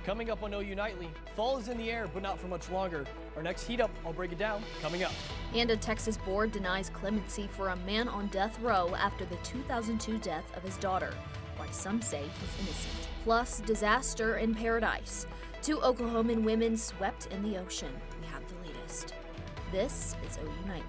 Coming up on OU Nightly, fall is in the air, but not for much longer. Our next heat up, I'll break it down, coming up. And a Texas board denies clemency for a man on death row after the 2002 death of his daughter. Why some say he's innocent. Plus, disaster in paradise. 2 Oklahoman women swept in the ocean. We have the latest. This is OU Nightly.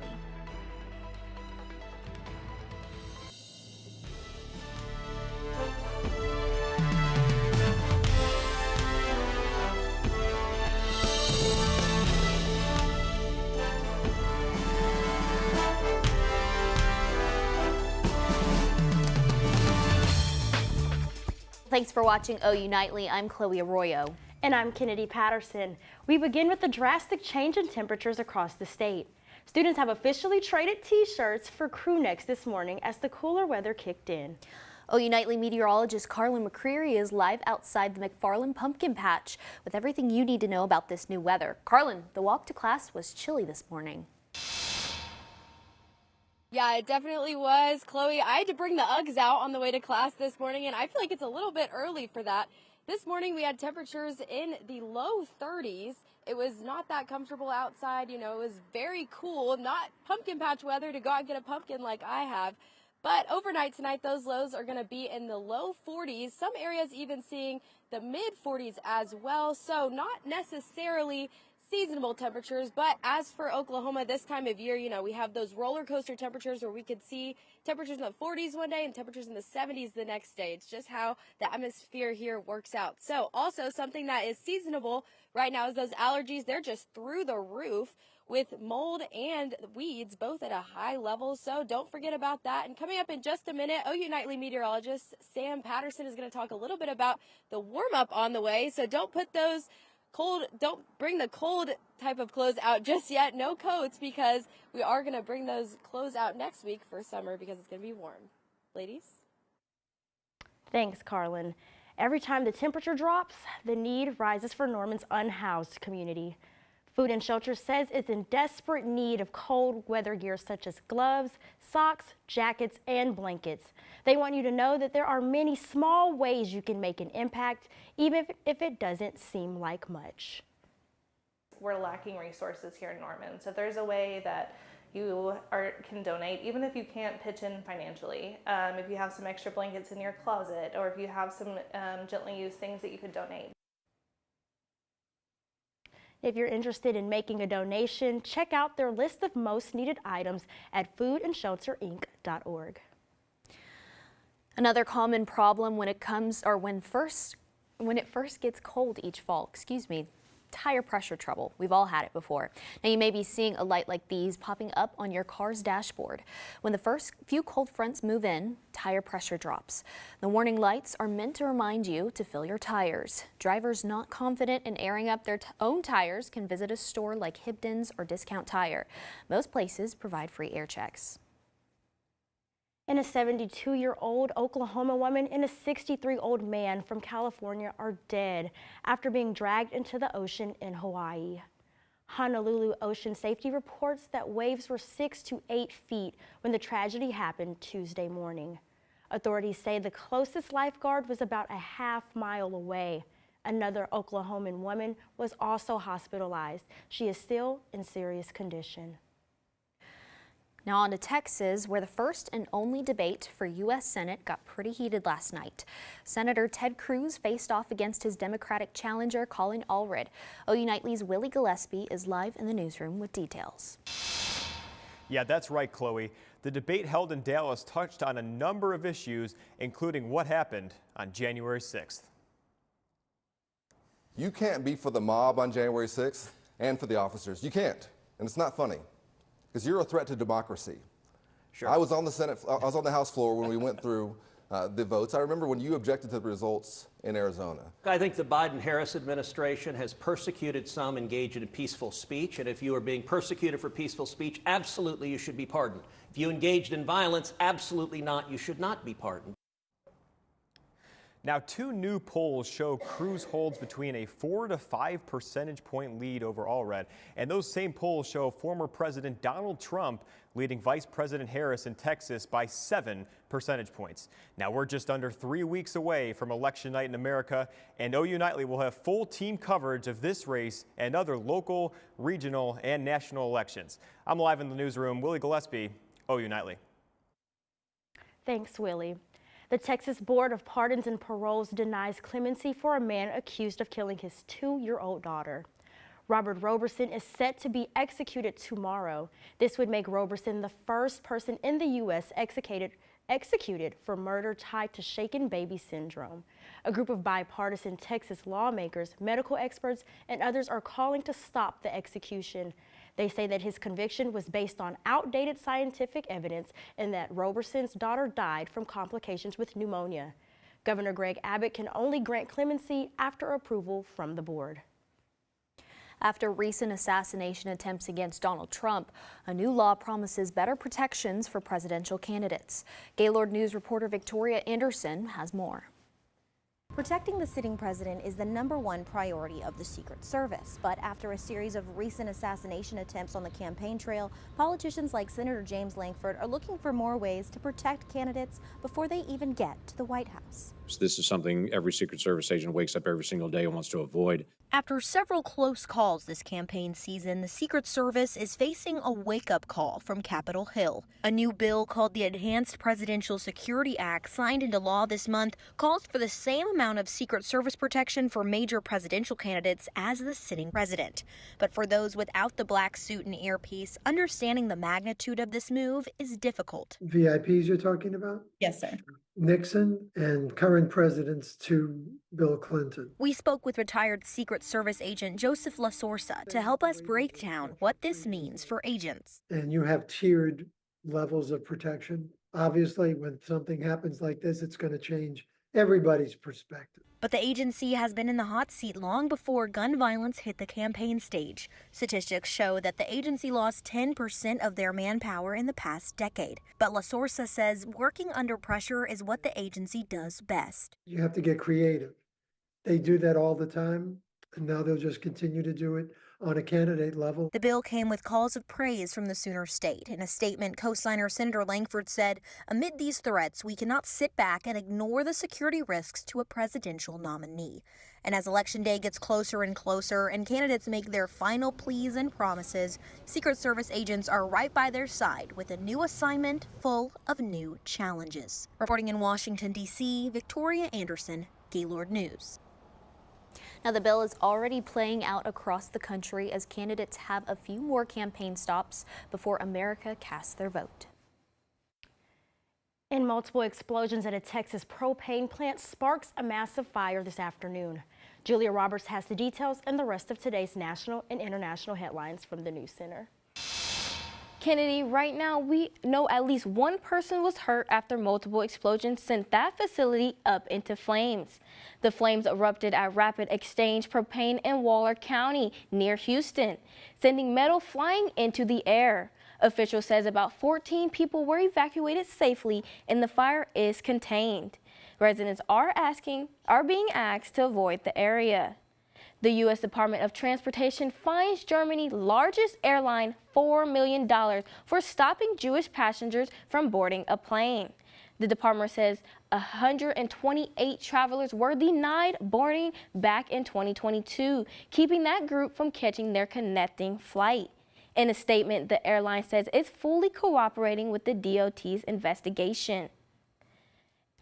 Thanks for watching OU Nightly. I'm Chloe Arroyo. And I'm Kennedy Patterson. We begin with the drastic change in temperatures across the state. Students have officially traded t-shirts for crew necks this morning as the cooler weather kicked in. OU Nightly meteorologist Carlin McCreary is live outside the McFarland Pumpkin Patch with everything you need to know about this new weather. Carlin, the walk to class was chilly this morning. Yeah, it definitely was. Chloe, I had to bring the Uggs out on the way to class this morning, and I feel like it's a little bit early for that. This morning we had temperatures in the low 30s. It was not that comfortable outside. You know, it was very cool. Not pumpkin patch weather to go out and get a pumpkin like I have. But overnight tonight, those lows are going to be in the low 40s. Some areas even seeing the mid 40s as well. So not necessarily seasonable temperatures, but as for Oklahoma this time of year, you know, we have those roller coaster temperatures where we could see temperatures in the 40s one day and temperatures in the 70s the next day. It's just how the atmosphere here works out. So also something that is seasonable right now is those allergies. They're just through the roof with mold and weeds both at a high level. So don't forget about that. And coming up in just a minute, OU Nightly meteorologist Sam Patterson is going to talk a little bit about the warm up on the way. So don't bring the cold type of clothes out just yet. No coats, because we are going to bring those clothes out next week for summer because it's going to be warm. Ladies? Thanks, Carlin. Every time the temperature drops, the need rises for Norman's unhoused community. Food and Shelter says it's in desperate need of cold weather gear such as gloves, socks, jackets, and blankets. They want you to know that there are many small ways you can make an impact, even if it doesn't seem like much. We're lacking resources here in Norman, so if there's a way that you can donate, even if you can't pitch in financially, if you have some extra blankets in your closet, or if you have some gently used things that you could donate. If you're interested in making a donation, check out their list of most needed items at foodandshelterinc.org. Another common problem when it first gets cold each fall, tire pressure trouble. We've all had it before. Now you may be seeing a light like these popping up on your car's dashboard. When the first few cold fronts move in, tire pressure drops. The warning lights are meant to remind you to fill your tires. Drivers not confident in airing up their own tires can visit a store like Hibdon's or Discount Tire. Most places provide free air checks. And a 72-year-old Oklahoma woman and a 63-year-old man from California are dead after being dragged into the ocean in Hawaii. Honolulu Ocean Safety reports that waves were 6 to 8 feet when the tragedy happened Tuesday morning. Authorities say the closest lifeguard was about a half-mile away. Another Oklahoman woman was also hospitalized. She is still in serious condition. Now on to Texas, where the first and only debate for U.S. Senate got pretty heated last night. Senator Ted Cruz faced off against his Democratic challenger, Colin Allred. OU Nightly's Willie Gillespie is live in the newsroom with details. Yeah, that's right, Chloe. The debate held in Dallas touched on a number of issues, including what happened on January 6th. You can't be for the mob on January 6th and for the officers. You can't. And it's not funny, because you're a threat to democracy. Sure. I was on the House floor when we went through the votes. I remember when you objected to the results in Arizona. I think the Biden-Harris administration has persecuted some engaged in peaceful speech, and if you are being persecuted for peaceful speech, absolutely you should be pardoned. If you engaged in violence, absolutely not, you should not be pardoned. Now, 2 new polls show Cruz holds between a 4 to 5 percentage point lead over Allred, and those same polls show former President Donald Trump leading Vice President Harris in Texas by 7 percentage points. Now, we're just under 3 weeks away from Election Night in America, and OU Nightly will have full team coverage of this race and other local, regional, and national elections. I'm live in the newsroom. Willie Gillespie, OU Nightly. Thanks, Willie. The Texas Board of Pardons and Paroles denies clemency for a man accused of killing his 2-year-old daughter. Robert Roberson is set to be executed tomorrow. This would make Roberson the first person in the U.S. executed for murder tied to shaken baby syndrome. A group of bipartisan Texas lawmakers, medical experts, and others are calling to stop the execution. They say that his conviction was based on outdated scientific evidence and that Roberson's daughter died from complications with pneumonia. Governor Greg Abbott can only grant clemency after approval from the board. After recent assassination attempts against Donald Trump, a new law promises better protections for presidential candidates. Gaylord News reporter Victoria Anderson has more. Protecting the sitting president is the #1 priority of the Secret Service. But after a series of recent assassination attempts on the campaign trail, politicians like Senator James Lankford are looking for more ways to protect candidates before they even get to the White House. So this is something every Secret Service agent wakes up every single day and wants to avoid. After several close calls this campaign season, the Secret Service is facing a wake-up call from Capitol Hill. A new bill called the Enhanced Presidential Security Act, signed into law this month, calls for the same amount of Secret Service protection for major presidential candidates as the sitting president. But for those without the black suit and earpiece, understanding the magnitude of this move is difficult. VIPs you're talking about? Yes, sir. Nixon and current presidents to Bill Clinton. We spoke with retired Secret Service agent Joseph La Sorsa to help us break down what this means for agents. And you have tiered levels of protection. Obviously, when something happens like this, it's going to change everybody's perspective. But the agency has been in the hot seat long before gun violence hit the campaign stage. Statistics show that the agency lost 10% of their manpower in the past decade. But La Sorsa says working under pressure is what the agency does best. You have to get creative. They do that all the time, and now they'll just continue to do it on a candidate level. The bill came with calls of praise from the Sooner State. In a statement, co-signer Senator Lankford said, amid these threats, we cannot sit back and ignore the security risks to a presidential nominee. And as Election Day gets closer and closer and candidates make their final pleas and promises, Secret Service agents are right by their side with a new assignment full of new challenges. Reporting in Washington, D.C., Victoria Anderson, Gaylord News. Now, the bill is already playing out across the country as candidates have a few more campaign stops before America casts their vote. And multiple explosions at a Texas propane plant sparks a massive fire this afternoon. Julia Roberts has the details and the rest of today's national and international headlines from the News Center. Kennedy, right now we know at least one person was hurt after multiple explosions sent that facility up into flames. The flames erupted at Rapid Exchange Propane in Waller County near Houston, sending metal flying into the air. Officials says about 14 people were evacuated safely and the fire is contained. Residents are being asked to avoid the area. The U.S. Department of Transportation fines Germany's largest airline $4 million for stopping Jewish passengers from boarding a plane. The department says 128 travelers were denied boarding back in 2022, keeping that group from catching their connecting flight. In a statement, the airline says it's fully cooperating with the DOT's investigation.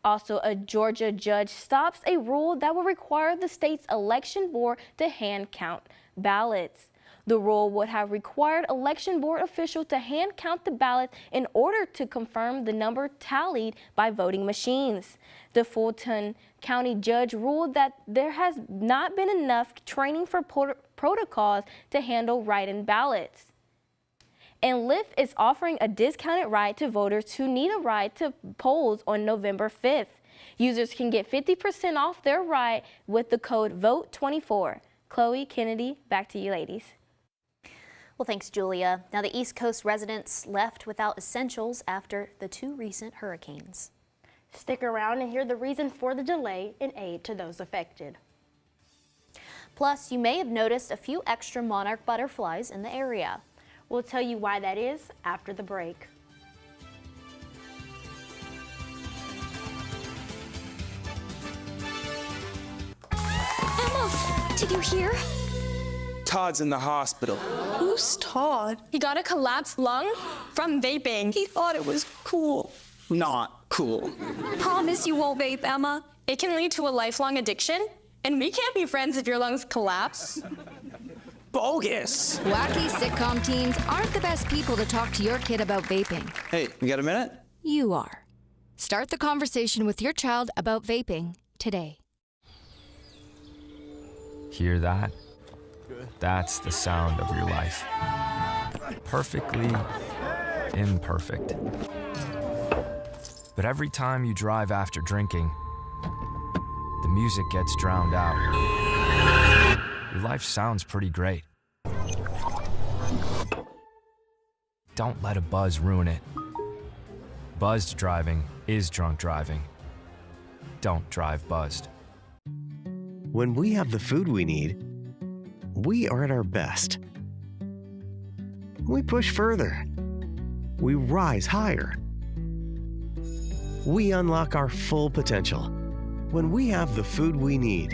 Also, a Georgia judge stops a rule that will require the state's election board to hand count ballots. The rule would have required election board officials to hand count the ballots in order to confirm the number tallied by voting machines. The Fulton County judge ruled that there has not been enough training for protocols to handle write-in ballots. And Lyft is offering a discounted ride to voters who need a ride to polls on November 5th. Users can get 50% off their ride with the code VOTE24. Chloe, Kennedy, back to you ladies. Well, thanks, Julia. Now, the East Coast residents left without essentials after the 2 recent hurricanes. Stick around and hear the reason for the delay in aid to those affected. Plus, you may have noticed a few extra monarch butterflies in the area. We'll tell you why that is after the break. Emma, did you hear? Todd's in the hospital. Who's Todd? He got a collapsed lung from vaping. He thought it was cool. Not cool. Promise you won't vape, Emma. It can lead to a lifelong addiction, and we can't be friends if your lungs collapse. Bogus. Wacky sitcom teens aren't the best people to talk to your kid about vaping. Hey, you got a minute? You are. Start the conversation with your child about vaping today. Hear that? That's the sound of your life. Perfectly imperfect. But every time you drive after drinking, the music gets drowned out. Your life sounds pretty great. Don't let a buzz ruin it. Buzzed driving is drunk driving. Don't drive buzzed. When we have the food we need, we are at our best. We push further. We rise higher. We unlock our full potential. When we have the food we need,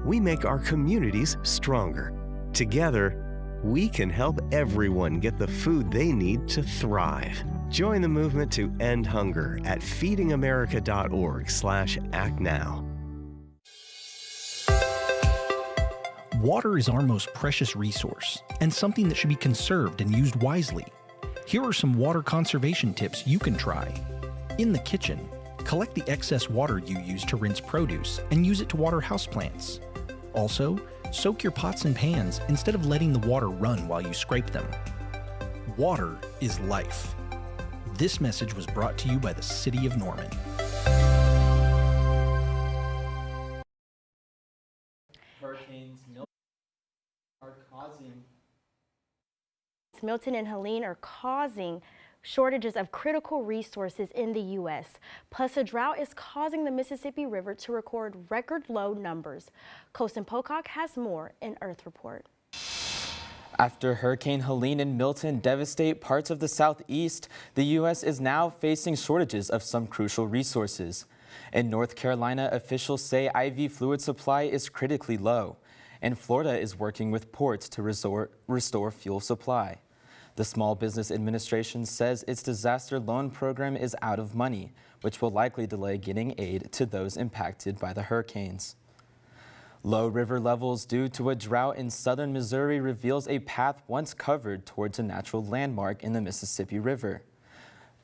we make our communities stronger. Together, we can help everyone get the food they need to thrive. Join the movement to end hunger at feedingamerica.org/actnow. Water is our most precious resource and something that should be conserved and used wisely. Here are some water conservation tips you can try. In the kitchen, collect the excess water you use to rinse produce and use it to water houseplants. Also, soak your pots and pans instead of letting the water run while you scrape them. Water is life. This message was brought to you by the City of Norman. Milton and Helene are causing shortages of critical resources in the U.S. Plus, a drought is causing the Mississippi River to record record low numbers. Colson Pocock has more in Earth Report. After Hurricane Helene and Milton devastate parts of the southeast, the U.S. is now facing shortages of some crucial resources. In North Carolina, officials say IV fluid supply is critically low, and Florida is working with ports to restore fuel supply. The Small Business Administration says its disaster loan program is out of money, which will likely delay getting aid to those impacted by the hurricanes. Low river levels due to a drought in southern Missouri reveals a path once covered towards a natural landmark in the Mississippi River.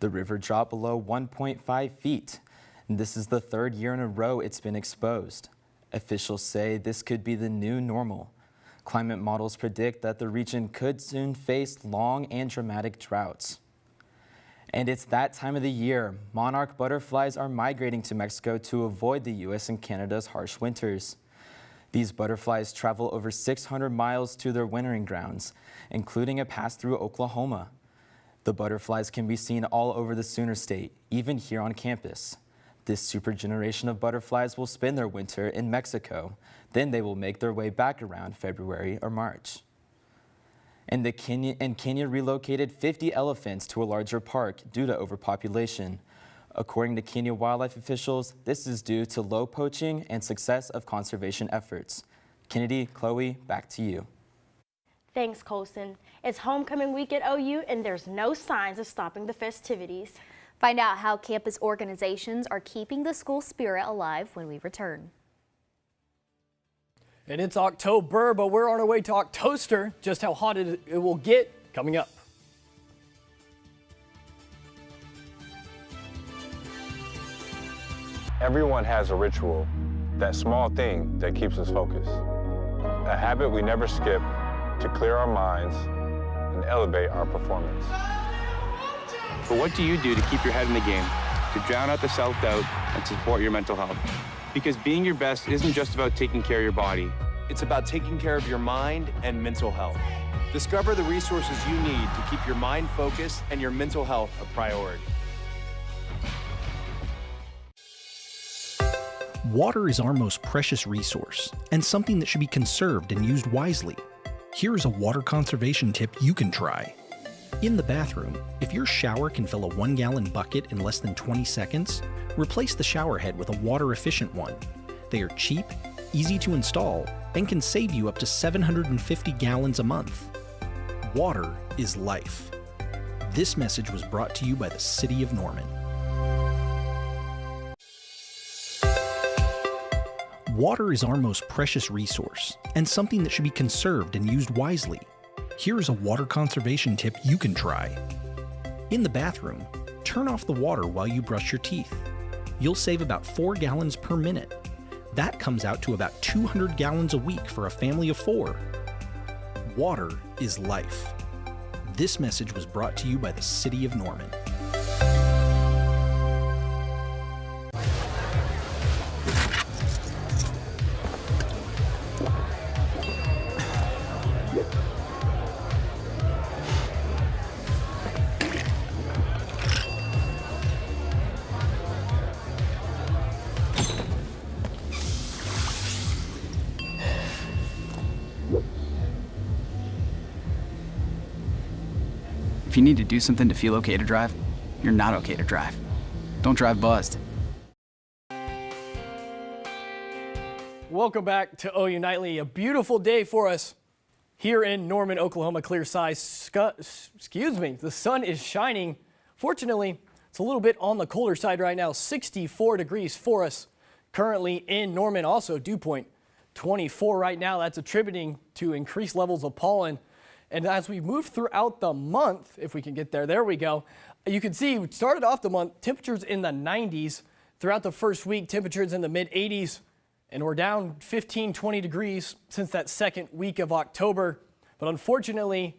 The river dropped below 1.5 feet. And this is the third year in a row it's been exposed. Officials say this could be the new normal. Climate models predict that the region could soon face long and dramatic droughts. And it's that time of the year. Monarch butterflies are migrating to Mexico to avoid the U.S. and Canada's harsh winters. These butterflies travel over 600 miles to their wintering grounds, including a pass through Oklahoma. The butterflies can be seen all over the Sooner State, even here on campus. This super generation of butterflies will spend their winter in Mexico. Then they will make their way back around February or March. And Kenya relocated 50 elephants to a larger park due to overpopulation. According to Kenya wildlife officials, this is due to low poaching and success of conservation efforts. Kennedy, Chloe, back to you. Thanks, Colson. It's homecoming week at OU, and there's no signs of stopping the festivities. Find out how campus organizations are keeping the school spirit alive when we return. And it's October, but we're on our way to October. Just how hot it will get coming up. Everyone has a ritual, that small thing that keeps us focused. A habit we never skip to clear our minds and elevate our performance. But what do you do to keep your head in the game, to drown out the self-doubt and to support your mental health? Because being your best isn't just about taking care of your body. It's about taking care of your mind and mental health. Discover the resources you need to keep your mind focused and your mental health a priority. Water is our most precious resource and something that should be conserved and used wisely. Here is a water conservation tip you can try. In the bathroom, if your shower can fill a 1-gallon bucket in less than 20 seconds, replace the shower head with a water-efficient one. They are cheap, easy to install, and can save you up to 750 gallons a month. Water is life. This message was brought to you by the City of Norman. Water is our most precious resource and something that should be conserved and used wisely. Here is a water conservation tip you can try. In the bathroom, turn off the water while you brush your teeth. You'll save about 4 gallons per minute. That comes out to about 200 gallons a week for a family of 4. Water is life. This message was brought to you by the City of Norman. If you need to do something to feel okay to drive, you're not okay to drive. Don't drive buzzed. Welcome back to OU Nightly. A beautiful day for us here in Norman, Oklahoma. Clear skies. The sun is shining. Fortunately, it's a little bit on the colder side right now. 64 degrees for us currently in Norman. Also, dew point 24 right now. That's attributing to increased levels of pollen. And as we move throughout the month, if we can get there we go. You can see we started off the month, temperatures in the 90s. Throughout the first week, temperatures in the mid 80s. And we're down 15, 20 degrees since that second week of October. But unfortunately,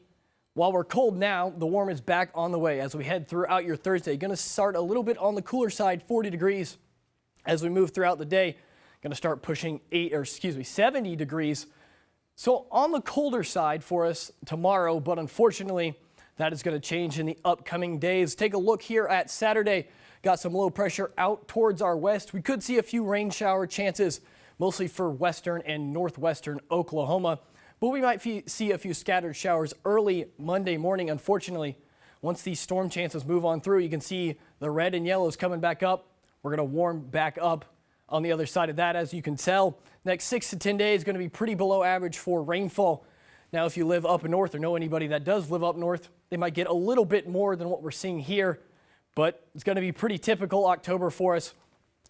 while we're cold now, the warm is back on the way as we head throughout your Thursday. Going to start a little bit on the cooler side, 40 degrees. As we move throughout the day, going to start pushing 70 degrees. So on the colder side for us tomorrow, but unfortunately, that is going to change in the upcoming days. Take a look here at Saturday. Got some low pressure out towards our west. We could see a few rain shower chances, mostly for western and northwestern Oklahoma. But we might see a few scattered showers early Monday morning. Unfortunately, once these storm chances move on through, you can see the red and yellows coming back up. We're going to warm back up on the other side of that, as you can tell. Next 6 to 10 days going to be pretty below average for rainfall. Now, if you live up north or know anybody that does live up north, they might get a little bit more than what we're seeing here, but it's going to be pretty typical October for us,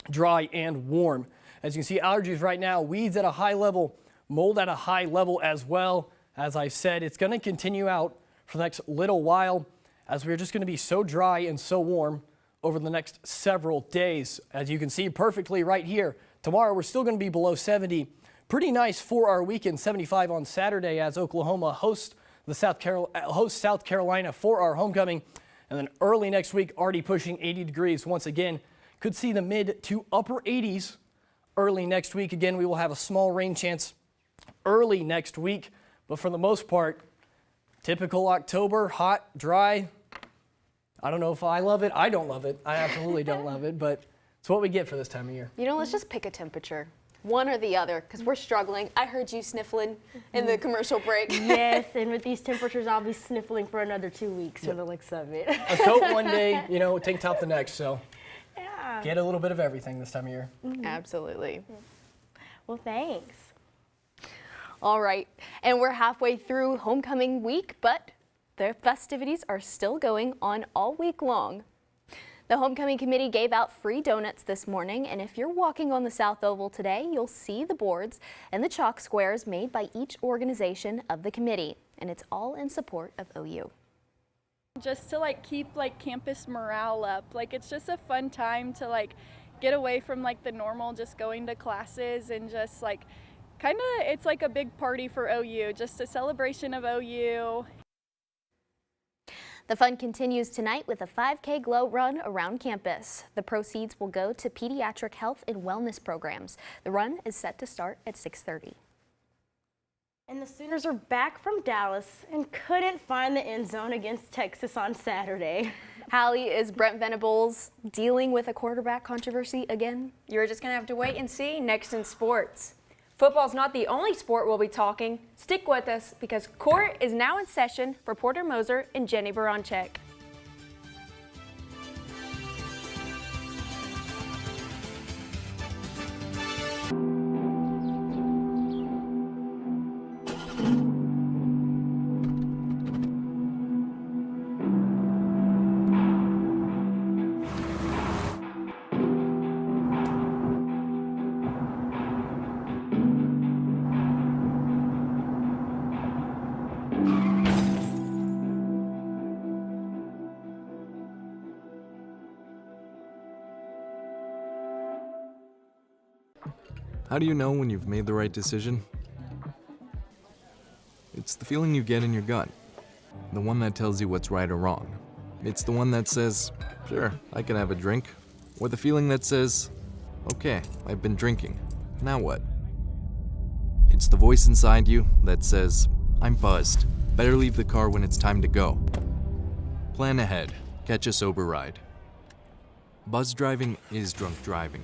dry and warm. As you can see, allergies right now, weeds at a high level, mold at a high level as well. As I said, it's going to continue out for the next little while as we're just going to be so dry and so warm over the next several days. As you can see perfectly right here, tomorrow we're still going to be below 70. Pretty nice for our weekend, 75 on Saturday as Oklahoma hosts South Carolina for our homecoming. And then early next week, already pushing 80 degrees once again. Could see the mid to upper 80s early next week. Again, we will have a small rain chance early next week. But for the most part, typical October, hot, dry. I don't know if I love it. I don't love it. I absolutely don't love it, but it's what we get for this time of year. You know, let's just pick a temperature. One or the other, because we're struggling. I heard you sniffling in the commercial break. Yes, and with these temperatures, I'll be sniffling for another 2 weeks for the looks of it. A coat one day, you know, tank top the next, so get a little bit of everything this time of year. Absolutely. Well, thanks. All right, and we're halfway through homecoming week, but the festivities are still going on all week long. The homecoming committee gave out free donuts this morning, and if you're walking on the South Oval today, you'll see the boards and the chalk squares made by each organization of the committee, and it's all in support of OU. Just to keep campus morale up. It's just a fun time to get away from the normal just going to classes and just it's like a big party for OU, just a celebration of OU. The fun continues tonight with a 5K glow run around campus. The proceeds will go to pediatric health and wellness programs. The run is set to start at 6:30. And the Sooners are back from Dallas and couldn't find the end zone against Texas on Saturday. Hallie, is Brent Venables dealing with a quarterback controversy again? You're just going to have to wait and see next in sports. Football's not the only sport we'll be talking. Stick with us because court is now in session for Porter Moser and Jenny Baranczyk. How do you know when you've made the right decision? It's the feeling you get in your gut. The one that tells you what's right or wrong. It's the one that says, sure, I can have a drink. Or the feeling that says, okay, I've been drinking. Now what? It's the voice inside you that says, I'm buzzed. Better leave the car when it's time to go. Plan ahead. Catch a sober ride. Buzz driving is drunk driving.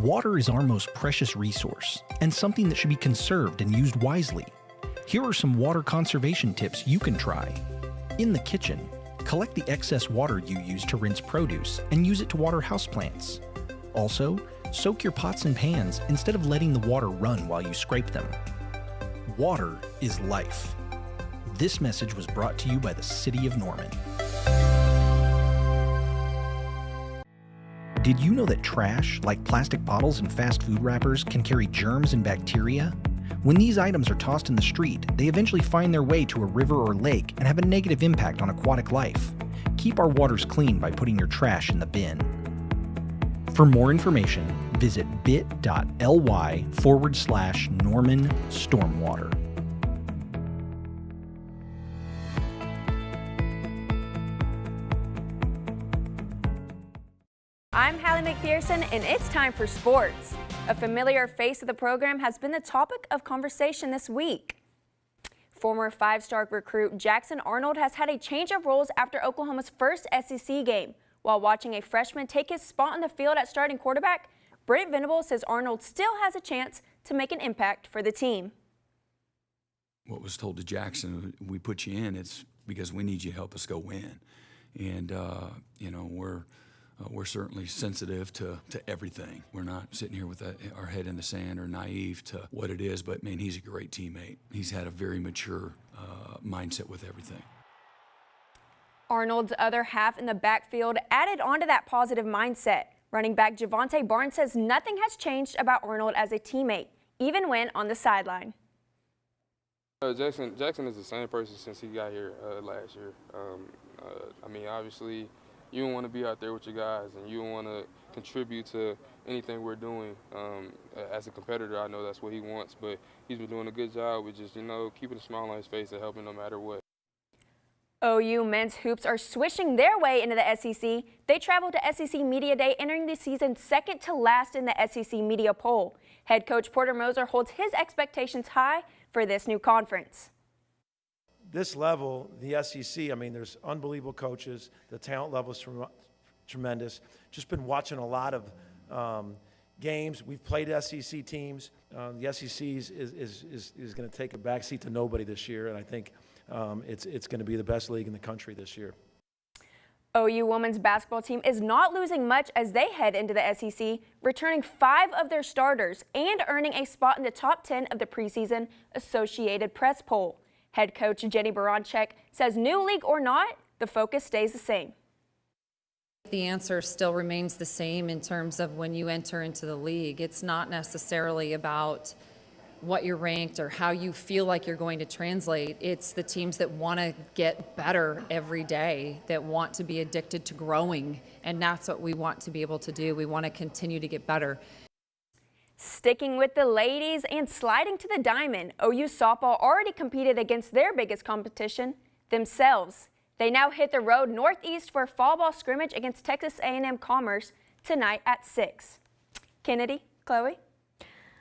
Water is our most precious resource and something that should be conserved and used wisely. Here are some water conservation tips you can try. In the kitchen, collect the excess water you use to rinse produce and use it to water houseplants. Also, soak your pots and pans instead of letting the water run while you scrape them. Water is life. This message was brought to you by the City of Norman. Did you know that trash, like plastic bottles and fast food wrappers, can carry germs and bacteria? When these items are tossed in the street, they eventually find their way to a river or lake and have a negative impact on aquatic life. Keep our waters clean by putting your trash in the bin. For more information, visit bit.ly/Norman Stormwater. I'm Hallie McPherson, and it's time for sports. A familiar face of the program has been the topic of conversation this week. Former five-star recruit Jackson Arnold has had a change of roles after Oklahoma's first SEC game. While watching a freshman take his spot on the field at starting quarterback, Brent Venables says Arnold still has a chance to make an impact for the team. What was told to Jackson, we put you in, it's because we need you to help us go win. And, you know, we're certainly sensitive to everything. We're not sitting here with our head in the sand or naive to what it is, but man, he's a great teammate. He's had a very mature mindset with everything. Arnold's other half in the backfield added on to that positive mindset. Running back Javonte Barnes says nothing has changed about Arnold as a teammate, even when on the sideline. Jackson is the same person since he got here last year. I mean, obviously, you don't want to be out there with your guys, and you don't want to contribute to anything we're doing. As a competitor, I know that's what he wants, but he's been doing a good job with just, you know, keeping a smile on his face and helping no matter what. OU men's hoops are swishing their way into the SEC. They traveled to SEC Media Day, entering the season second to last in the SEC media poll. Head coach Porter Moser holds his expectations high for this new conference. This level, the SEC, I mean, there's unbelievable coaches. The talent level is tremendous. Just been watching a lot of games. We've played SEC teams. The SEC is going to take a backseat to nobody this year, and I think it's going to be the best league in the country this year. OU women's basketball team is not losing much as they head into the SEC, returning 5 of their starters and earning a spot in the top 10 of the preseason Associated Press poll. Head coach Jenny Baranczyk says new league or not, the focus stays the same. The answer still remains the same in terms of when you enter into the league. It's not necessarily about what you're ranked or how you feel like you're going to translate. It's the teams that want to get better every day, that want to be addicted to growing, and that's what we want to be able to do. We want to continue to get better. Sticking with the ladies and sliding to the diamond, OU softball already competed against their biggest competition, themselves. They now hit the road northeast for a fall ball scrimmage against Texas A&M Commerce tonight at 6. Kennedy, Chloe?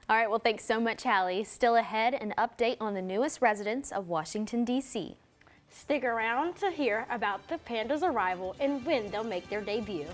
All right, well, thanks so much, Hallie. Still ahead, an update on the newest residents of Washington, D.C. Stick around to hear about the pandas' arrival and when they'll make their debut.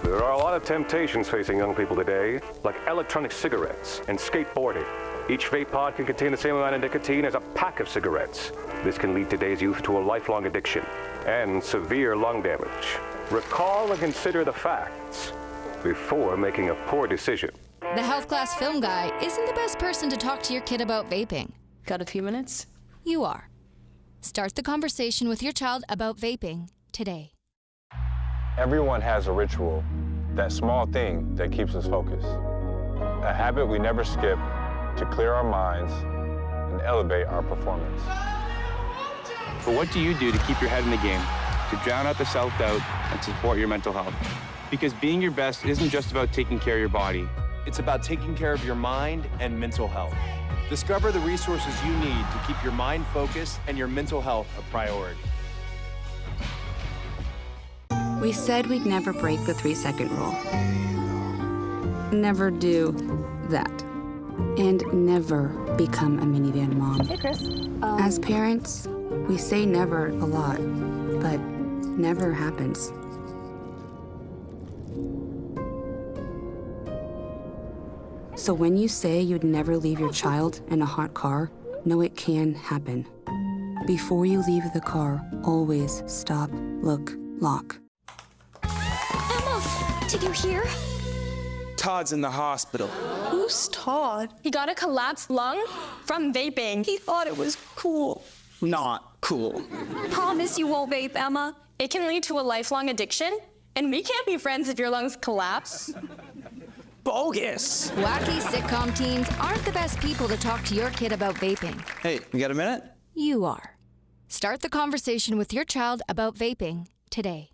There are a lot of temptations facing young people today, like electronic cigarettes and skateboarding. Each vape pod can contain the same amount of nicotine as a pack of cigarettes. This can lead today's youth to a lifelong addiction and severe lung damage. Recall and consider the facts before making a poor decision. The health class film guy isn't the best person to talk to your kid about vaping. Got a few minutes? You are. Start the conversation with your child about vaping today. Everyone has a ritual, that small thing that keeps us focused. A habit we never skip to clear our minds and elevate our performance. But what do you do to keep your head in the game, to drown out the self-doubt and support your mental health? Because being your best isn't just about taking care of your body. It's about taking care of your mind and mental health. Discover the resources you need to keep your mind focused and your mental health a priority. We said we'd never break the 3-second rule. Never do that. And never become a minivan mom. Hey, Chris. As parents, we say never a lot, but never happens. So when you say you'd never leave your child in a hot car, know it can happen. Before you leave the car, always stop, look, lock. Emma, did you hear? Todd's in the hospital. Who's Todd? He got a collapsed lung from vaping. He thought it was cool. Not cool. Promise you won't vape, Emma. It can lead to a lifelong addiction, and we can't be friends if your lungs collapse. Bogus. Wacky sitcom teens aren't the best people to talk to your kid about vaping. Hey, you got a minute? You are. Start the conversation with your child about vaping today.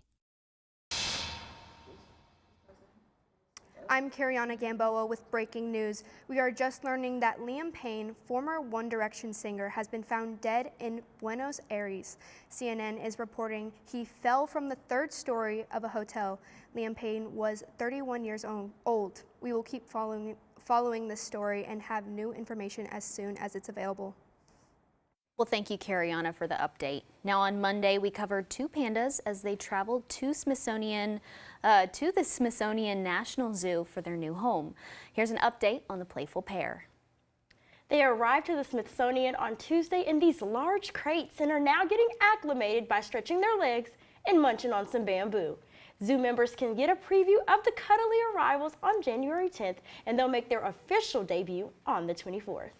I'm Kariana Gamboa with breaking news. We are just learning that Liam Payne, former One Direction singer, has been found dead in Buenos Aires. CNN is reporting he fell from the 3rd story of a hotel. Liam Payne was 31 years old. We will keep following this story and have new information as soon as it's available. Well, thank you, Kariana, for the update. Now, on Monday, we covered 2 pandas as they traveled to the Smithsonian National Zoo for their new home. Here's an update on the playful pair. They arrived to the Smithsonian on Tuesday in these large crates and are now getting acclimated by stretching their legs and munching on some bamboo. Zoo members can get a preview of the cuddly arrivals on January 10th, and they'll make their official debut on the 24th.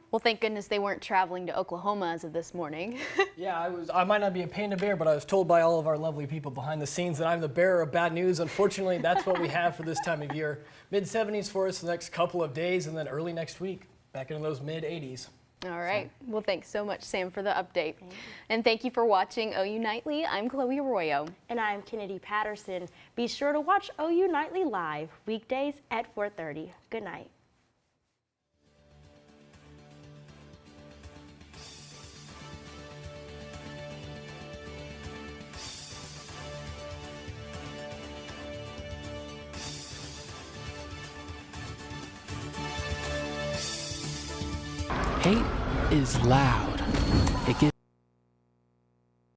Well, thank goodness they weren't traveling to Oklahoma as of this morning. Yeah, I might not be a panda bear, but I was told by all of our lovely people behind the scenes that I'm the bearer of bad news. Unfortunately, that's what we have for this time of year. Mid-70s for us the next couple of days, and then early next week, back into those mid-80s. All right. Well, thanks so much, Sam, for the update. And thank you for watching OU Nightly. I'm Chloe Arroyo. And I'm Kennedy Patterson. Be sure to watch OU Nightly live weekdays at 4:30. Good night. Hate is loud. It gets